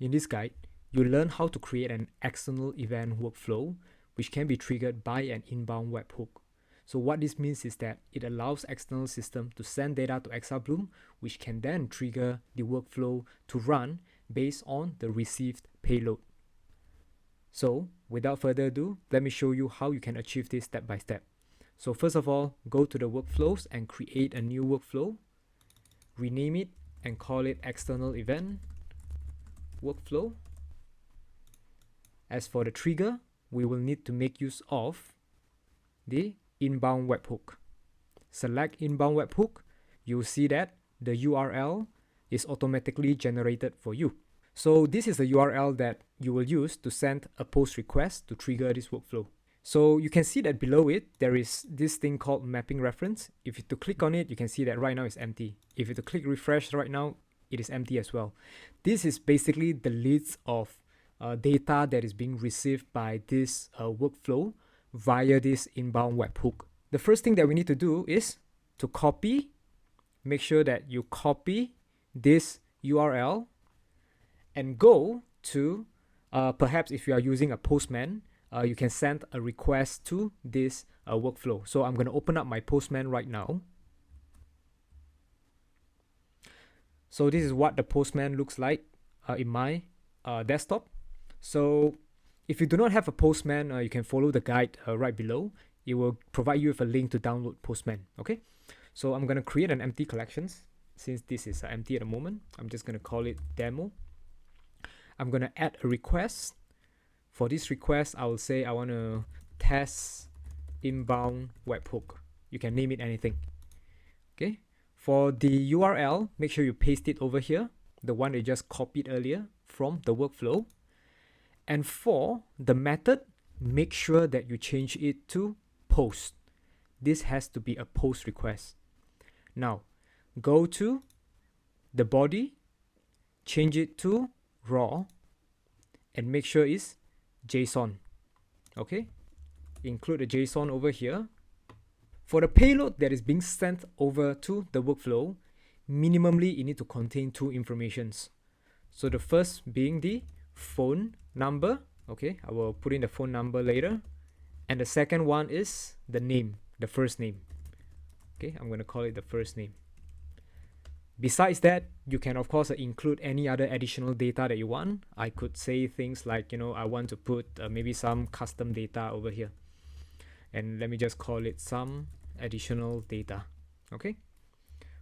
In this guide, you learn how to create an external event workflow which can be triggered by an inbound webhook. So what this means is that it allows external system to send data to Exabloom, which can then trigger the workflow to run based on the received payload. So without further ado, let me show you how you can achieve this step by step. So first of all, go to the workflows and create a new workflow, rename it and call it external event workflow. As for the trigger, we will need to make use of the inbound webhook. Select inbound webhook. You'll see that the URL is automatically generated for you. So this is the URL that you will use to send a post request to trigger this workflow. So you can see that below it, there is this thing called mapping reference. If you to click on it, you can see that right now it's empty. If you to click refresh right now, it is empty as well. This is basically the list of data that is being received by this workflow via this inbound webhook. The first thing that we need to do is to copy, make sure that you copy this URL and go to, perhaps if you are using a Postman, you can send a request to this workflow. So I'm going to open up my Postman right now. So this is what the Postman looks like in my desktop. So if you do not have a Postman, you can follow the guide right below. It will provide you with a link to download Postman. Okay, so I'm going to create an empty collections. Since this is empty at the moment, I'm just going to call it demo. I'm going to add a request. For this request, I will say I want to test inbound webhook. You can name it anything. Okay. For the URL, make sure you paste it over here, the one you just copied earlier from the workflow. And for the method, make sure that you change it to post. This has to be a post request. Now, go to the body, change it to raw, and make sure it's JSON. Okay, include the JSON over here. For the payload that is being sent over to the workflow, minimally it need to contain two informations. So the first being the phone number. Okay, I will put in the phone number later. And the second one is the name, the first name. Okay, I'm going to call it the first name. Besides that, you can of course include any other additional data that you want. I could say things like, I want to put maybe some custom data over here. And let me just call it some additional data. Okay.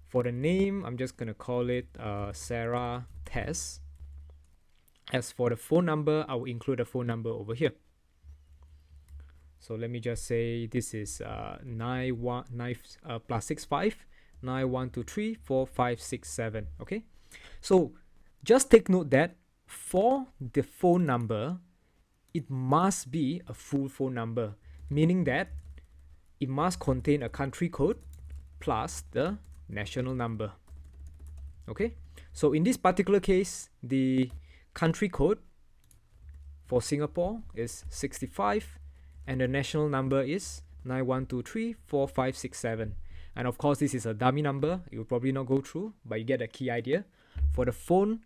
For the name, I'm just going to call it Sarah Tess. As for the phone number, I will include a phone number over here. So let me just say this is +65 9123 4567. Okay, so just take note that for the phone number, it must be a full phone number, meaning that it must contain a country code plus the national number. Okay, so in this particular case, the country code for Singapore is 65 and the national number is 9123 4567. And of course, this is a dummy number. It will probably not go through, but you get a key idea. For the phone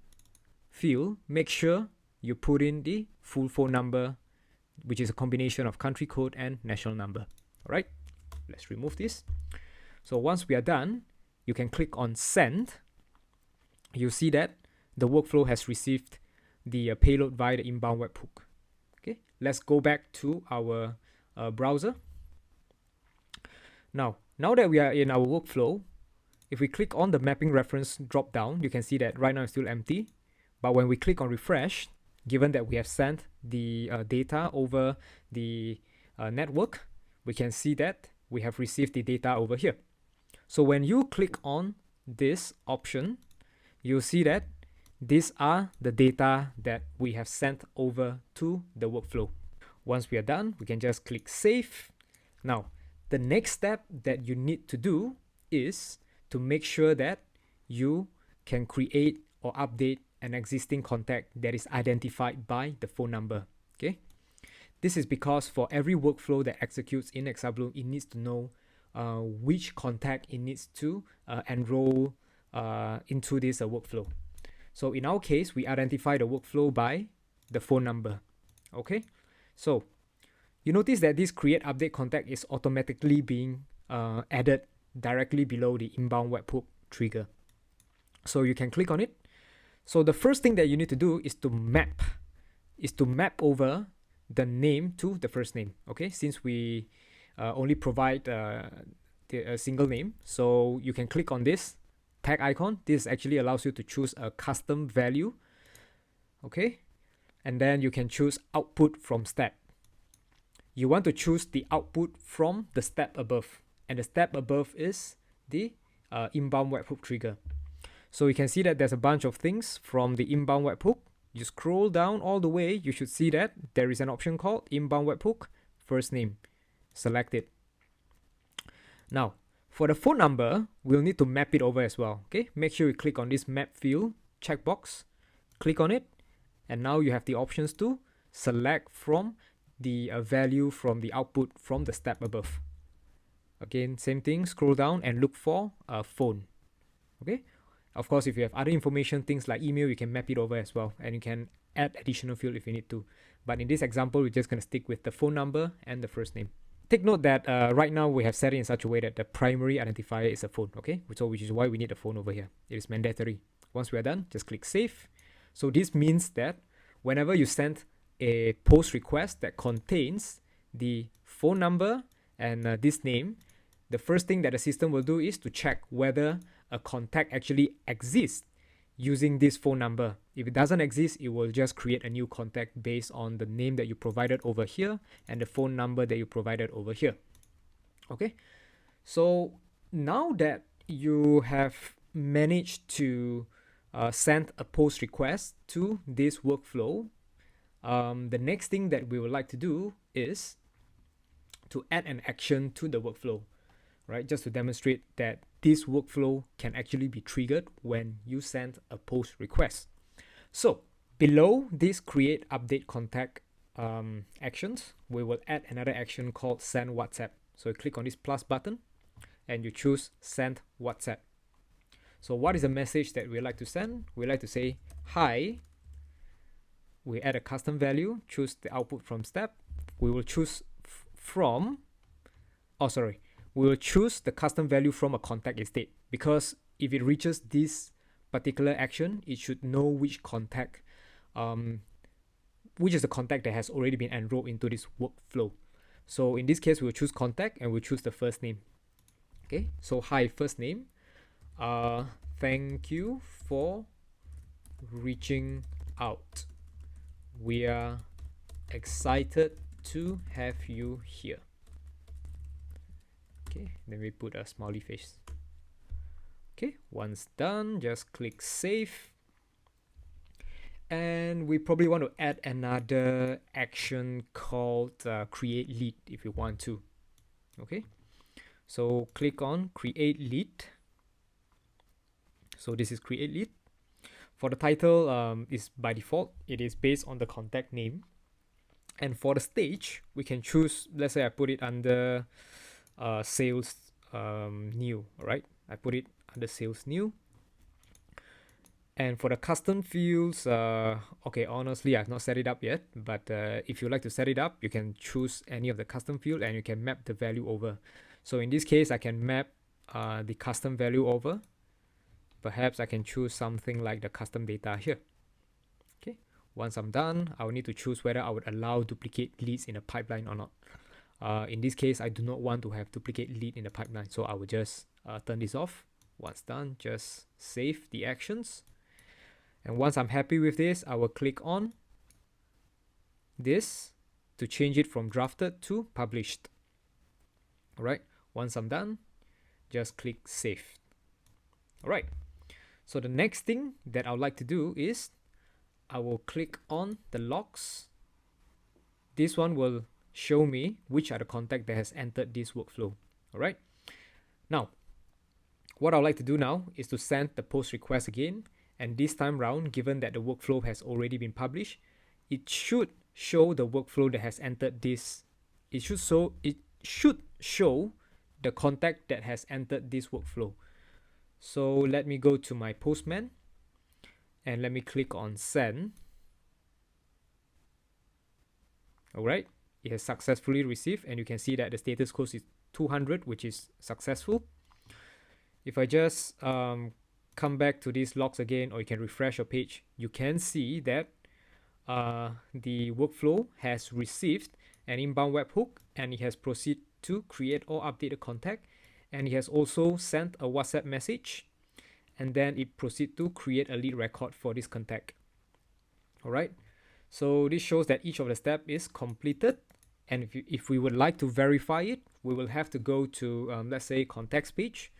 field, make sure you put in the full phone number, which is a combination of country code and national number. All right, let's remove this. So once we are done, you can click on send. You see that the workflow has received the payload via the inbound webhook. Okay, let's go back to our browser. Now that we are in our workflow, if we click on the mapping reference drop down, you can see that right now it's still empty. But when we click on refresh, given that we have sent the data over the network, we can see that we have received the data over here. So when you click on this option, you'll see that these are the data that we have sent over to the workflow. Once we are done, we can just click save. Now, the next step that you need to do is to make sure that you can create or update an existing contact that is identified by the phone number. Okay, this is because for every workflow that executes in Exabloom, it needs to know which contact it needs to enroll into this workflow. So in our case, we identify the workflow by the phone number. Okay, so you notice that this create update contact is automatically being added directly below the inbound webhook trigger. So you can click on it. So the first thing that you need to do is to map over the name to the first name. Okay, since we only provide a single name, so you can click on this tag icon. This actually allows you to choose a custom value. Okay, and then you can choose output from step. You want to choose the output from the step above, and the step above is the inbound webhook trigger. So you can see that there's a bunch of things from the inbound webhook. You scroll down all the way, you should see that there is an option called inbound webhook first name. Select it. Now, for the phone number, we'll need to map it over as well. Okay, make sure you click on this map field checkbox, click on it, and now you have the options to select from the value from the output from the step above. Again, same thing, scroll down and look for a phone. Okay, of course, if you have other information, things like email, you can map it over as well, and you can add additional field if you need to. But in this example, we're just going to stick with the phone number and the first name. Take note that right now we have set it in such a way that the primary identifier is a phone, okay? So which is why we need a phone over here. It is mandatory. Once we are done, just click save. So this means that whenever you send a post request that contains the phone number and this name, the first thing that the system will do is to check whether a contact actually exists using this phone number. If it doesn't exist, it will just create a new contact based on the name that you provided over here and the phone number that you provided over here. Okay, so now that you have managed to send a post request to this workflow, the next thing that we would like to do is to add an action to the workflow, right? Just to demonstrate that this workflow can actually be triggered when you send a post request. So below this create update contact actions, we will add another action called send WhatsApp. So you click on this plus button and you choose send WhatsApp. So what is the message that we like to send? We like to say hi. We add a custom value, choose the output from step. We will choose we will choose the custom value from a contact instead, because if it reaches this particular action, it should know which contact, which is the contact that has already been enrolled into this workflow. So in this case, we'll choose contact and we'll choose the first name. Okay, so hi, first name. Thank you for reaching out. We are excited to have you here. Okay, then we put a smiley face. Okay, once done, just click save. And we probably want to add another action called create lead if you want to. Okay, so click on create lead. So this is create lead. For the title, is by default, it is based on the contact name. And for the stage, we can choose, let's say I put it under sales new, right? I put it under sales new. And for the custom fields, okay, honestly, I've not set it up yet, but if you like to set it up, you can choose any of the custom field and you can map the value over. So in this case, I can map the custom value over. Perhaps I can choose something like the custom data here. Okay, once I'm done, I will need to choose whether I would allow duplicate leads in the pipeline or not. In this case, I do not want to have duplicate lead in the pipeline, so I will just turn this off. Once done, just save the actions. And once I'm happy with this, I will click on this to change it from drafted to published. All right, once I'm done, just click save. All right, so the next thing that I would like to do is I will click on the logs. This one will show me which are the contact that has entered this workflow. All right, now what I'd like to do now is to send the post request again, and this time round, given that the workflow has already been published, it should show the workflow that has entered this. It should show the contact that has entered this workflow. So let me go to my Postman, And let me click on send. All right, it has successfully received, and you can see that the status code is 200, which is successful. If I just come back to these logs again, or you can refresh your page, you can see that the workflow has received an inbound webhook, and it has proceeded to create or update a contact, and it has also sent a WhatsApp message, and then it proceeds to create a lead record for this contact. All right, so this shows that each of the steps is completed. And if we would like to verify it, we will have to go to let's say contacts page.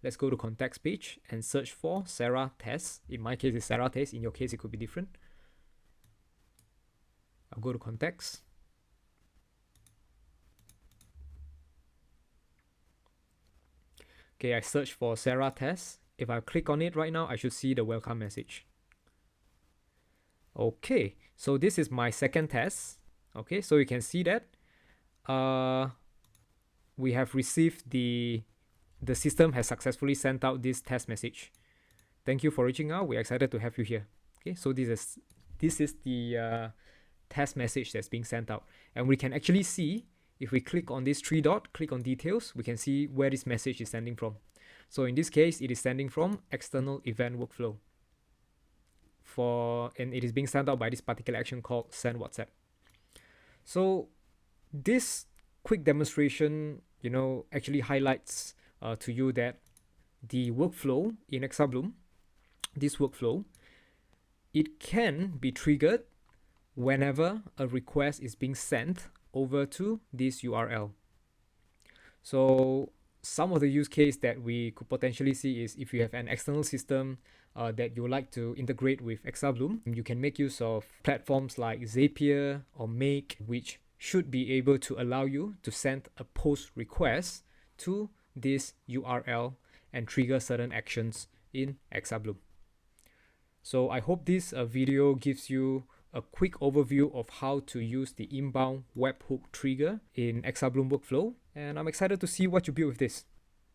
Let's go to contacts page and search for Sarah Test. In my case, it's Sarah Test. In your case, it could be different. I'll go to contacts. Okay, I search for Sarah Test. If I click on it right now, I should see the welcome message. Okay, so this is my second test. Okay, so you can see that we have received the system has successfully sent out this test message. Thank you for reaching out. We're excited to have you here. Okay, so this is the test message that's being sent out, and we can actually see, if we click on this three dot, click on details, we can see where this message is sending from. So in this case, it is sending from external event workflow, and it is being sent out by this particular action called send WhatsApp. So this quick demonstration, actually highlights to you that the workflow in Exabloom, this workflow, it can be triggered whenever a request is being sent over to this URL. So some of the use case that we could potentially see is if you have an external system that you would like to integrate with Exabloom, you can make use of platforms like Zapier or Make, which should be able to allow you to send a post request to this URL and trigger certain actions in Exabloom. So I hope this video gives you a quick overview of how to use the inbound webhook trigger in Exabloom workflow, and I'm excited to see what you build with this.